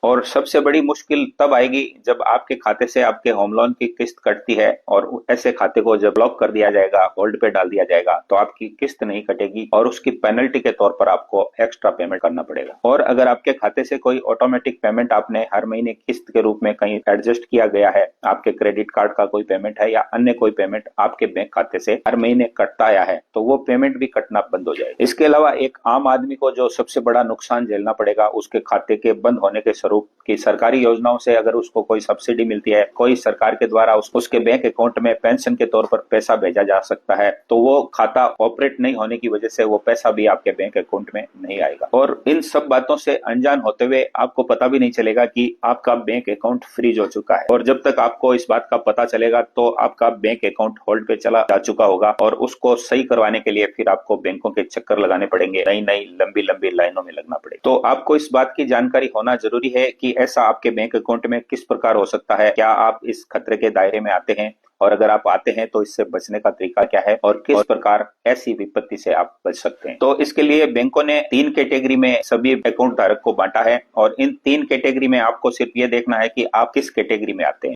और सबसे बड़ी मुश्किल तब आएगी जब आपके खाते से आपके होम लोन की किस्त कटती है और ऐसे खाते को जब ब्लॉक कर दिया जाएगा, होल्ड पे डाल दिया जाएगा, तो आपकी किस्त नहीं कटेगी और उसकी पेनल्टी के तौर पर आपको एक्स्ट्रा पेमेंट करना पड़ेगा। और अगर आपके खाते से कोई ऑटोमेटिक पेमेंट आपने हर महीने किस्त के रूप में कहीं एडजस्ट किया गया है, आपके क्रेडिट कार्ड का कोई पेमेंट है या अन्य कोई पेमेंट आपके बैंक खाते से हर महीने कटता आया है, तो वो पेमेंट भी कटना बंद हो जाएगा। इसके अलावा एक आम आदमी को जो सबसे बड़ा नुकसान झेलना पड़ेगा, उसके खाते के बंद होने के स्वरूप की सरकारी योजनाओं से अगर उसको कोई सब्सिडी मिलती है, कोई सरकार के द्वारा उसके बैंक अकाउंट में पेंशन के तौर पर पैसा भेजा जा सकता है, तो वो खाता ऑपरेट नहीं होने की वजह से वो पैसा भी आपके बैंक अकाउंट में नहीं आएगा। और इन सब बातों से अनजान होते हुए आपको पता भी नहीं चलेगा कि आपका बैंक अकाउंट फ्रीज हो चुका है, और जब तक आपको इस बात का पता चलेगा तो आपका बैंक अकाउंट होल्ड पे चला जा चुका होगा और उसको सही करवाने के लिए फिर आपको बैंकों के चक्कर लगाने पड़ेंगे, नई नई लंबी लंबी लाइनों में लगना पड़ेगा। तो आपको इस बात की जानकारी होना जरूरी है कि ऐसा आपके बैंक अकाउंट में किस प्रकार हो सकता है, क्या आप इस खतरे के दायरे में आते हैं, और अगर आप आते हैं तो इससे बचने का तरीका क्या है और किस प्रकार ऐसी विपत्ति से आप बच सकते हैं। तो इसके लिए बैंकों ने 3 कैटेगरी में सभी अकाउंट धारक को बांटा है, और इन 3 कैटेगरी में आपको सिर्फ ये देखना है कि आप किस कैटेगरी में आते हैं।